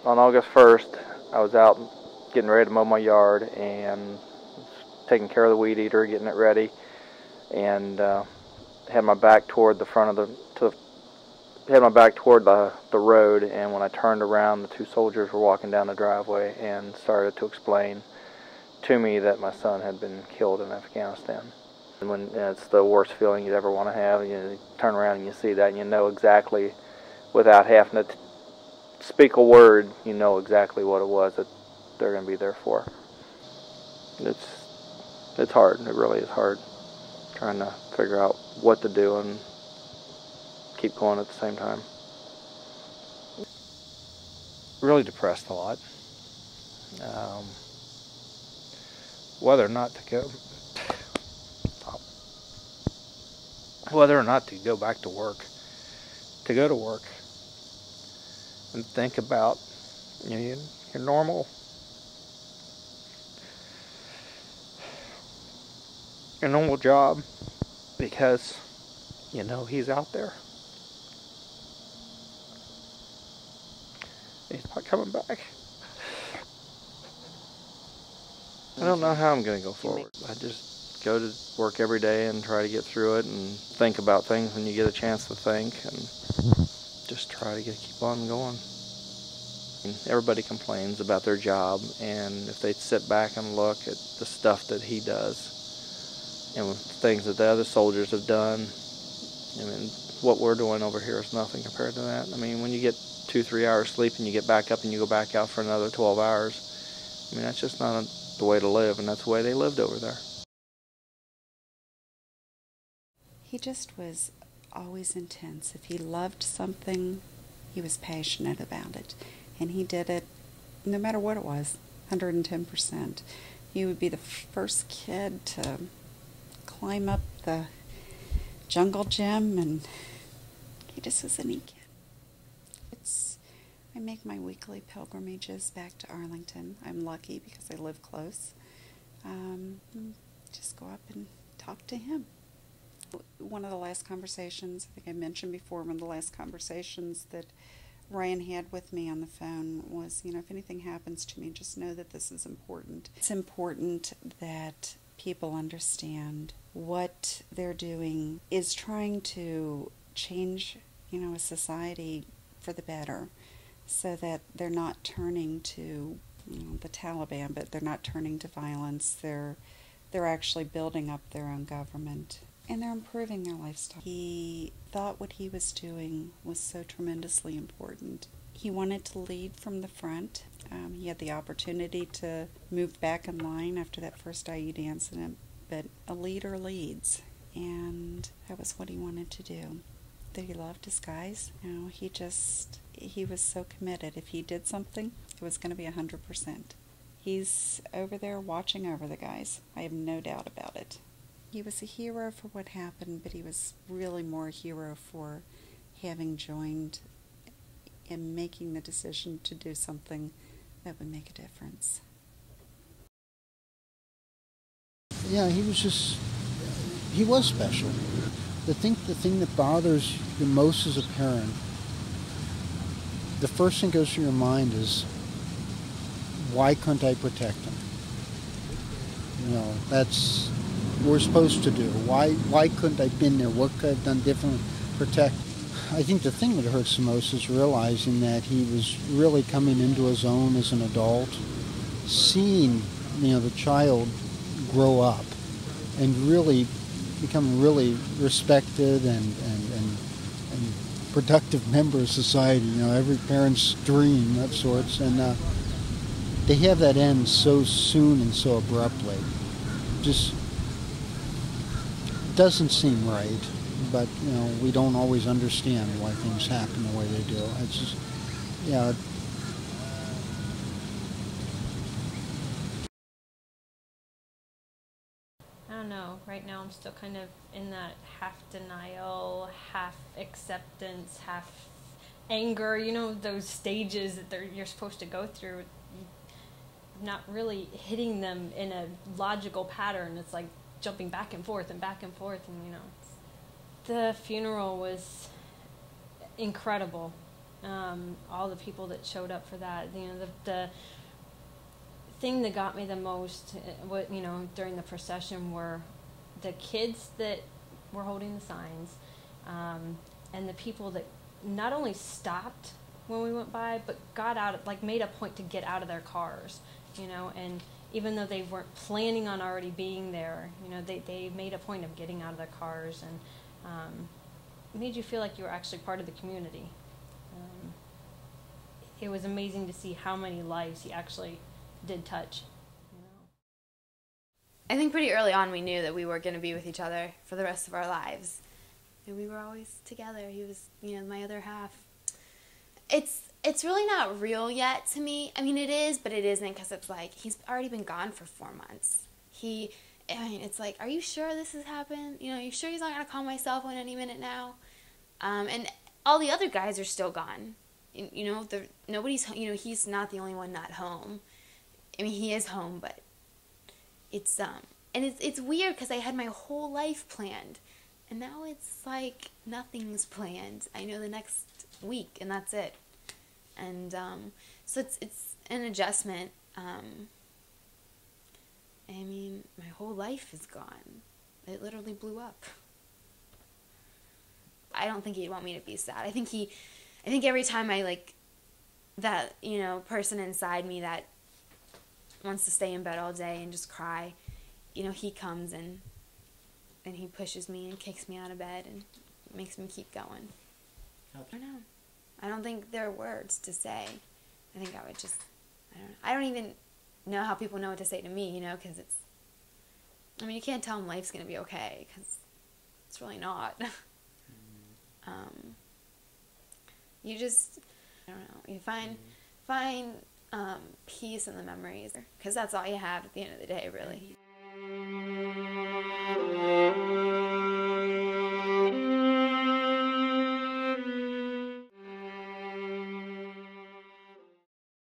On August 1st, I was out getting ready to mow my yard and taking care of the weed eater, getting it ready, and had my back toward the front of had my back toward the road. And when I turned around, the two soldiers were walking down the driveway and started to explain to me that my son had been killed in Afghanistan. And when it's the worst feeling you'd ever want to have, you turn around and you see that, and you know exactly, without having to speak a word, you know exactly what it was that they're going to be there for. It's hard. It really is hard, trying to figure out what to do and keep going at the same time. Really depressed a lot. Whether or not to go back to work, to go to work and think about, you know, your normal job, because you know he's out there. He's not coming back. I don't know how I'm going to go forward. I just go to work every day and try to get through it and think about things when you get a chance to think, and just try to keep on going. Everybody complains about their job, and if they sit back and look at the stuff that he does and things that the other soldiers have done, I mean, what we're doing over here is nothing compared to that. I mean, when you get 2-3 hours sleep and you get back up and you go back out for another 12 hours, I mean, that's just not the way to live, and that's the way they lived over there. He just was always intense. If he loved something, he was passionate about it, and he did it no matter what it was, 110%. He would be the first kid to climb up the jungle gym, and he just was a neat kid. I make my weekly pilgrimages back to Arlington. I'm lucky because I live close. Just go up and talk to him. One of the last conversations, I think I mentioned before, one of the last conversations that Ryan had with me on the phone was, you know, if anything happens to me, just know that this is important. It's important that people understand what they're doing is trying to change, you know, a society for the better, so that they're not turning to, you know, the Taliban, but they're not turning to violence. They're actually building up their own government, and they're improving their lifestyle. He thought what he was doing was so tremendously important. He wanted to lead from the front. He had the opportunity to move back in line after that first IED incident, but a leader leads, and that was what he wanted to do. That he loved his guys. You know, he was so committed. If he did something, it was going to be 100%. He's over there watching over the guys. I have no doubt about it. He was a hero for what happened, but he was really more a hero for having joined and making the decision to do something that would make a difference. Yeah, he was special. I think the thing that bothers you most as a parent, the first thing that goes through your mind is, why couldn't I protect him? You know, that's what we're supposed to do. Why couldn't I have been there? What could I have done differently to protect? I think the thing that hurts the most is realizing that he was really coming into his own as an adult, seeing, you know, the child grow up and really become really respected and productive member of society. You know, every parent's dream of sorts, and they have that end so soon and so abruptly. Just doesn't seem right, but you know, we don't always understand why things happen the way they do. It's just, yeah. I don't know. Right now I'm still kind of in that half denial, half acceptance, half anger. You know, those stages that you're supposed to go through. Not really hitting them in a logical pattern. It's like jumping back and forth, and you know. The funeral was incredible. all the people that showed up for that. You know, the thing that got me the most, during the procession were the kids that were holding the signs, and the people that not only stopped when we went by, but got out, like made a point to get out of their cars, and even though they weren't planning on already being there, they made a point of getting out of their cars, and it made you feel like you were actually part of the community. It was amazing to see how many lives he actually did touch. I think pretty early on we knew that we were going to be with each other for the rest of our lives. And we were always together. He was, my other half. It's really not real yet to me. I mean, it is, but it isn't, because it's like he's already been gone for 4 months. It's like, are you sure this has happened? Are you sure he's not going to call my cell phone any minute now? And all the other guys are still gone. Nobody's, he's not the only one not home. I mean, he is home, but it's weird because I had my whole life planned, and now it's like nothing's planned. I know the next week, and that's it. And so it's an adjustment. I mean, my whole life is gone. It literally blew up. I don't think he'd want me to be sad. I think every time I that, person inside me that wants to stay in bed all day and just cry, he comes and he pushes me and kicks me out of bed and makes me keep going. I don't know. I don't think there are words to say. I think I would just, I don't even know how people know what to say to me, because you can't tell them life's going to be okay, because it's really not. You just, I don't know, you find peace in the memories, because that's all you have at the end of the day, really.